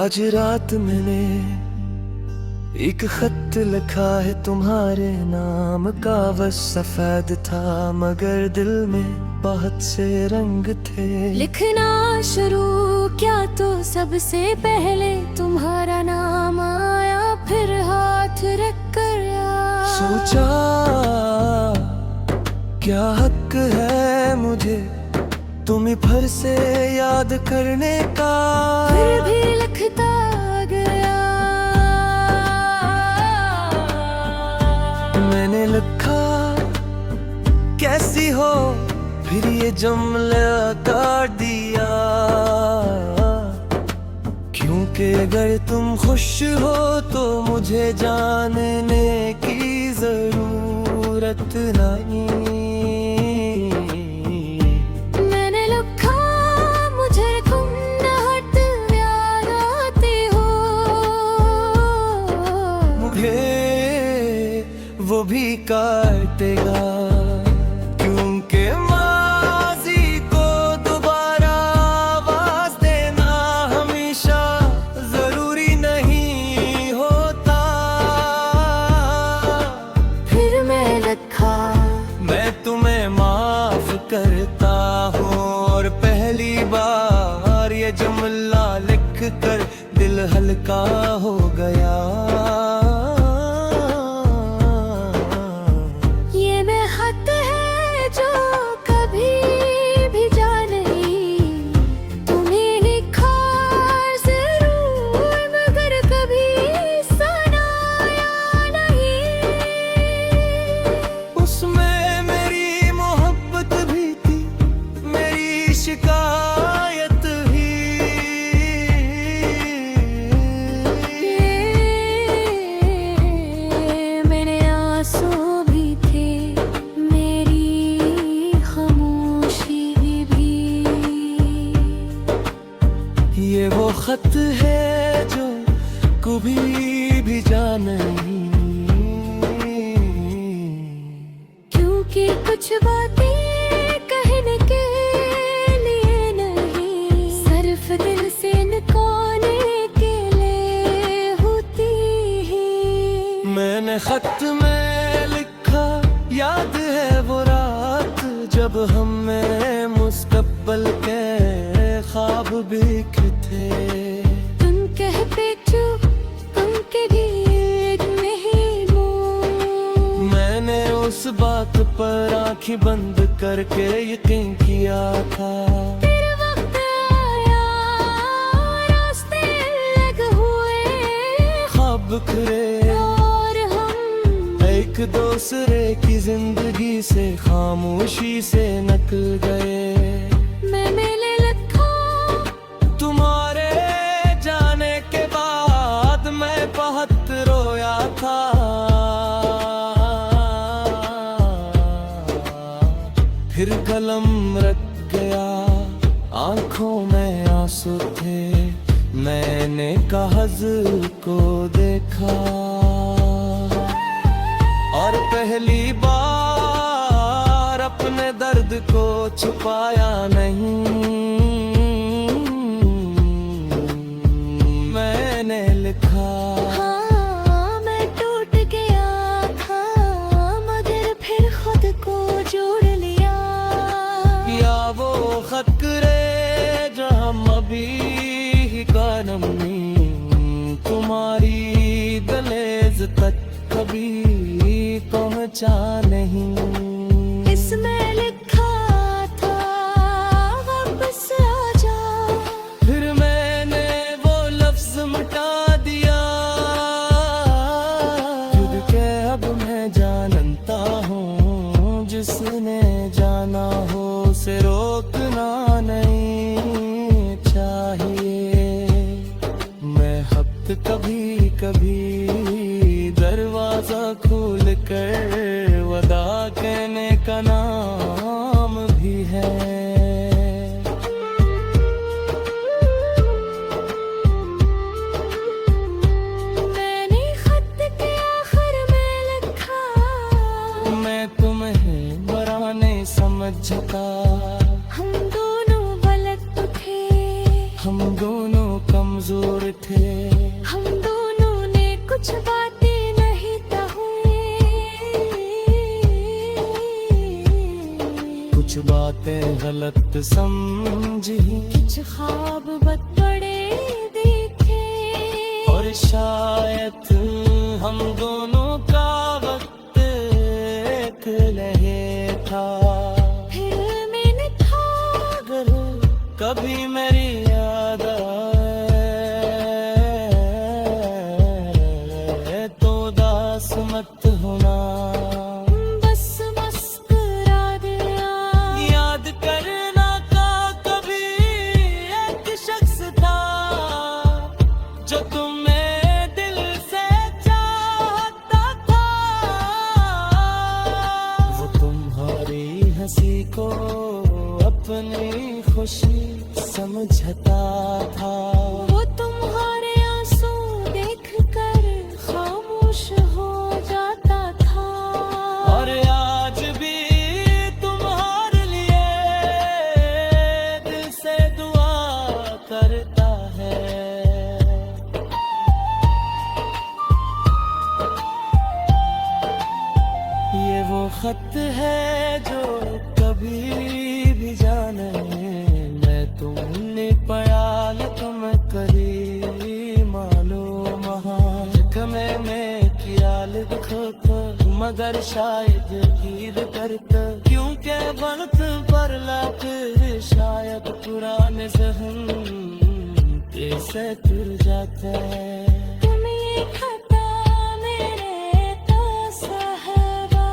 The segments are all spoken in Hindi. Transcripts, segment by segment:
आज रात मैंने एक खत लिखा है तुम्हारे नाम का। बस सफेद था मगर दिल में बहुत से रंग थे। लिखना शुरू क्या तो सबसे पहले तुम्हारा नाम आया, फिर हाथ रख कर सोचा क्या हक है मुझे तुम्हें फिर से याद करने का। फिर भी लिखता गया। मैंने लिखा कैसी हो, फिर ये जुमला कर दिया, क्योंकि अगर तुम खुश हो तो मुझे जानने की जरूरत नहीं। वो भी काटेगा, क्योंकि माजी को दोबारा आवाज देना हमेशा जरूरी नहीं होता। फिर मैं लिखा मैं तुम्हें माफ करता हूँ, और पहली बार ये जुमला लिख कर दिल हल्का हो गया। शिकायत ही मेरे आंसू भी थे, मेरी खामोशी भी। ये वो खत है जो कभी भी जा नहीं, क्योंकि कुछ बातें दिल से निकालने के लिए होती ही। मैंने खत में लिखा याद है वो रात जब हमें मुस्तकबिल के ख्वाब बिखरे थे। तुम कहते चुप उनके गीत नहीं मूं। मैंने उस बात पर आंखें बंद करके यकीन किया था। बिखरे और हम एक दूसरे की जिंदगी से खामोशी से निकल गए। मैंने लिखा तुम्हारे जाने के बाद मैं बहुत रोया था। फिर कलम रख गया, आंखों में आंसू थे। मैंने कागज को देखा और पहली बार अपने दर्द को छुपाया नहीं। मैंने लिखा हाँ मैं टूट गया था, मगर फिर खुद को जोड़ लिया। या वो खतरे जो हम अभी तुम्हारी दहलीज तक कभी पहुंचा नहीं। इसमें लिखा था वापस आ जा, फिर मैंने वो लफ्ज मिटा दिया। खुद के अब मैं जानता हूँ, जिसने जाना हो उसे रोकना नहीं चाहिए। कभी कभी दरवाजा खोल कर वदा कहने का नाम भी है। मैंने खत के आखिर में लिखा मैं तुम्हें बुरा नहीं समझता। हम दोनों गलत थे, हम दोनों कमजोर थे। हम दोनों ने कुछ बातें नहीं कही, कुछ बातें गलत समझी, कुछ ख्वाब बद पड़े देखे, और शायद हम दोनों का वक्त एक लहे था। फिर मैंने था अगर कभी मेरी याद आए तो उदास मत होना, बस मुस्कुरा दिया। याद करना का कभी एक शख्स था जो तुम्हें दिल से चाहता था। वो तुम्हारी हंसी को अपनी खुशी समझता था। वो तुम्हारे आंसू देखकर खामोश हो जाता था। और आज भी तुम्हारे लिए दिल से दुआ करता है। ये वो खत है जो कभी भी जाने मैं तुमने पढ़ा न तुम करी मालूम में ख्याल दुखो मगर शायद हीर करत क्योंकि वक्त पर लाख शायद पुराने जहन कैसे तुर जाते हैं। तुम ये खता मेरे तो साहबा,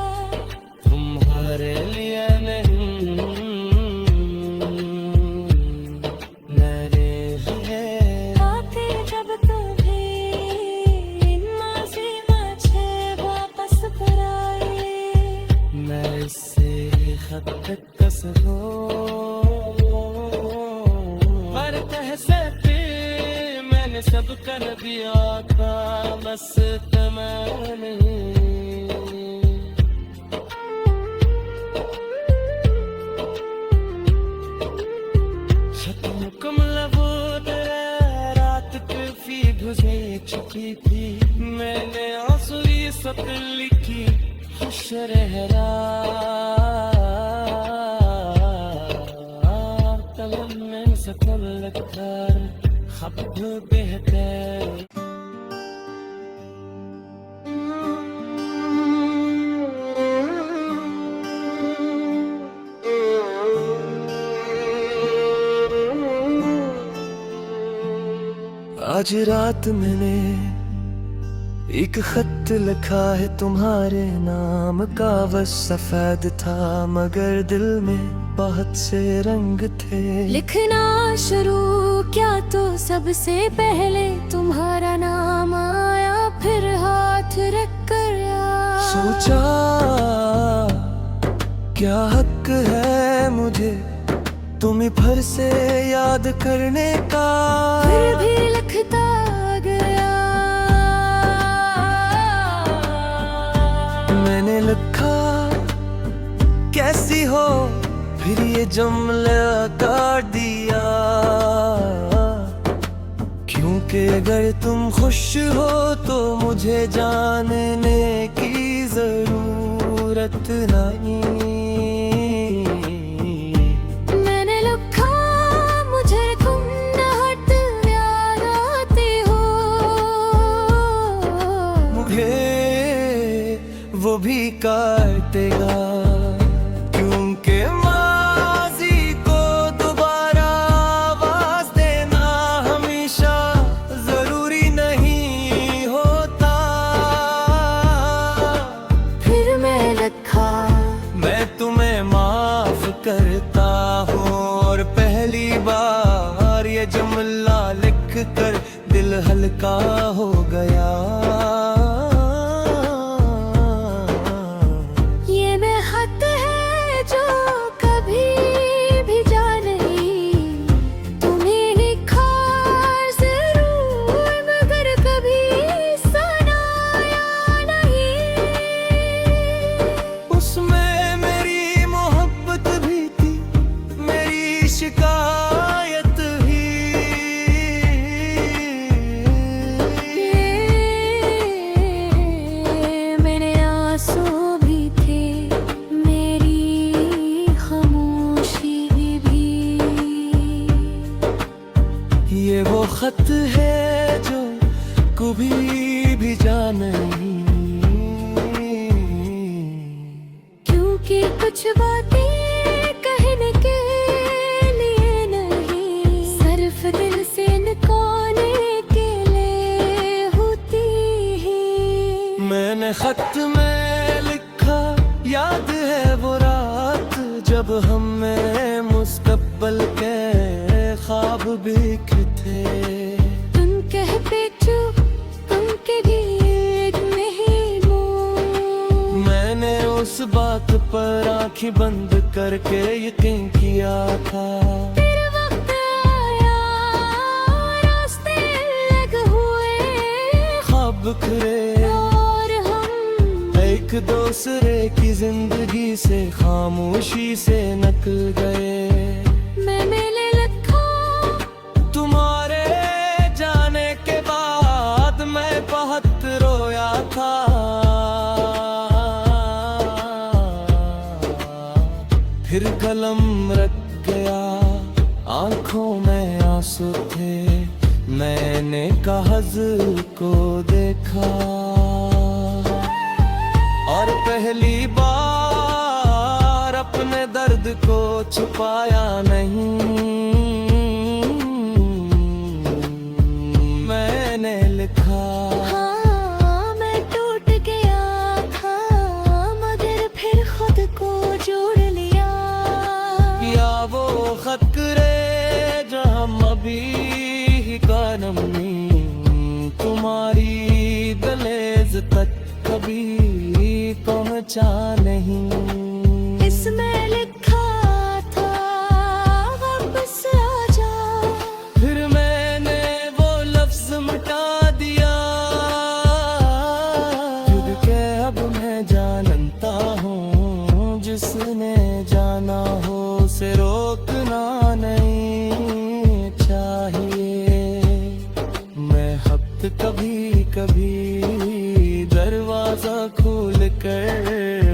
तुम्हारे लिए नहीं मेरे लिए। आते जब तुम्हें इन माजी मुझे वापस बुलाए, मैं इससे खत कस हो पर कैसे मैंने सब कर दिया था बस तमन्ने। रात काफी गुजर चुकी थी, मैंने आंसुई सत लिखी खुश रहरा कलम में सकल कर खब बेहतर। आज रात मैंने एक खत लिखा है तुम्हारे नाम का, बस सफेद था मगर दिल में बहुत से रंग थे। लिखना शुरू क्या तो सबसे पहले तुम्हारा नाम आया, फिर हाथ रख कर सोचा क्या हक है मुझे तुम्हें फिर से याद करने का। फिर भी लिखता गया। मैंने लिखा कैसी हो, फिर ये जुमला काट दिया क्योंकि अगर तुम खुश हो तो मुझे जानने की जरूरत नहीं। मैंने लिखा मुझे तुम न हट याद आते हो, मुझे वो भी काटेगा क्योंकि माजी को दोबारा आवाज देना हमेशा जरूरी नहीं होता। फिर मैं लिखा मैं तुम्हें माफ करता हूँ और पहली बार ये जुमला लिख कर दिल हल्का हो गया। ये मैं खत है जो कभी भी जा नहीं, तुम्हें लिखा जरूर मगर कभी सुनाया नहीं। उसमें मेरी मोहब्बत भी थी, मेरी शिकायत ही को भी जान नहीं, क्योंकि कुछ बातें कहने के लिए नहीं, सिर्फ दिल से निकालने के लिए होती है। मैंने खत में लिखा, याद है वो रात जब हमें मुस्तकबिल के ख्वाब बिखरे थे। तुम कहते चुप, तुम के भी नहीं मूं। मैंने उस बात पर आंखें बंद करके यकीन किया था। फिर वक्त आया, रास्ते अलग हुए, ख्वाब बिखरे और हम एक दूसरे की जिंदगी से खामोशी से निकल गए। मैंने लिखा, तुम्हारे जाने के बाद मैं बहुत रोया था। फिर कलम रख गया, आंखों में आंसू थे। मैंने कागज को देखा और पहली बार अपने दर्द को छुपाया नहीं। मैंने लिखा, हाँ मैं टूट गया था, मगर फिर खुद को जोड़ लिया। या वो खतरे जो हम अभी ही कानम नहीं, तुम्हारी दहलीज तक कभी पहुंचा नहीं। इसमें लिखा था वापस आ जा, फिर मैंने वो लफ्ज मिटा दिया। खुद के अब मैं जानता हूँ, जिसने जाना हो उसे रोकना नहीं चाहिए। मैं हफ्ते कभी कभी दरवाजा खोल कर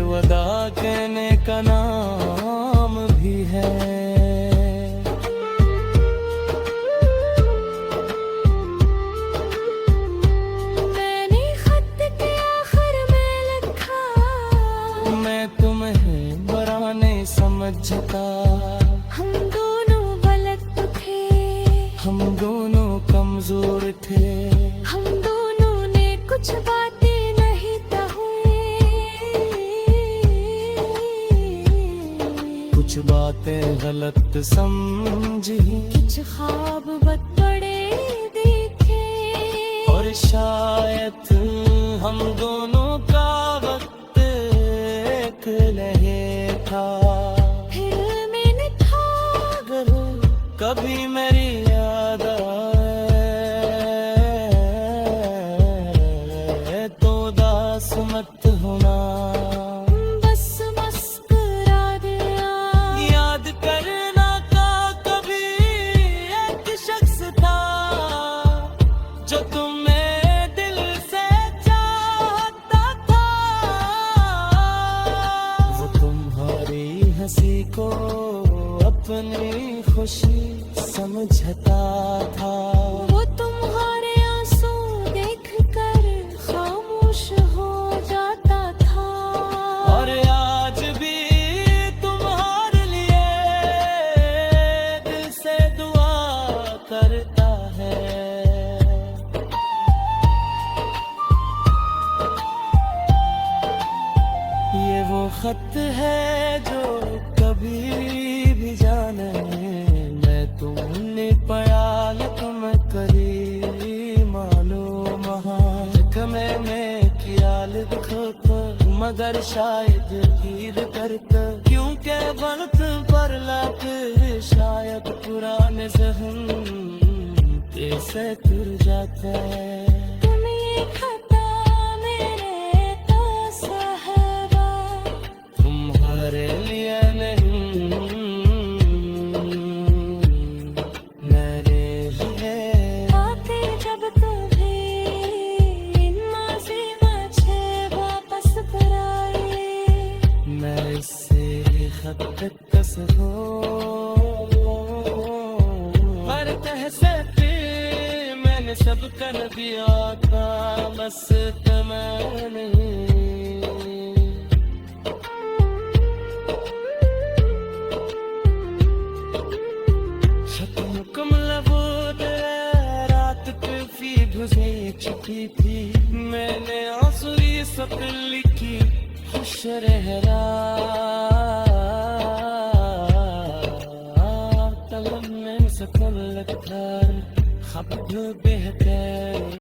वदा कहने का नाम भी है। मैंने खत के आखिर में लिखा, मैं तुम्हें बुरा नहीं समझता, हम दोनों गलत थे, हम दोनों कमजोर थे। हम दोनों ने कुछ बातें नहीं कही, कुछ बातें गलत समझी, कुछ ख्वाब बड़े देखे, और शायद हम दोनों का वक्त एक लहे था। फिर मैंने था अगर कभी मेरी याद आए तो उदास मत होना, बस मुस्कुरा दिया। याद करना का कभी एक शख्स था जो तुम्हें दिल से चाहता था। वो तुम्हारी हंसी को अपनी खुशी समझता था। वो तुम्हारे आंसू देखकर खामोश हो जाता था। और आज भी तुम्हारे लिए दिल से दुआ करता है। ये वो खत है जो कभी भी जाने, मैं तुमने पढ़ा या तुम करी मालूम में ख्याल रखता, मगर शायद हीर करता, क्योंकि वक्त पर लाख शायद पुराने जहन कैसे तुर जाता है। तुम ये खता मेरे तो सहबा, तुम्हारे लिए नहीं मेरे लिए। आते जब तुम्हें माजी मुझे वापस बुलाए, मैं इससे हद तक कस हो पर तहसे मैंने सब कर दिया। जिया था बस मैंने कमला वो रात भी बुझे चुकी थी मैंने आंसुरी सब लिखी खुश रहरा तलब में सकल खबर बेहतर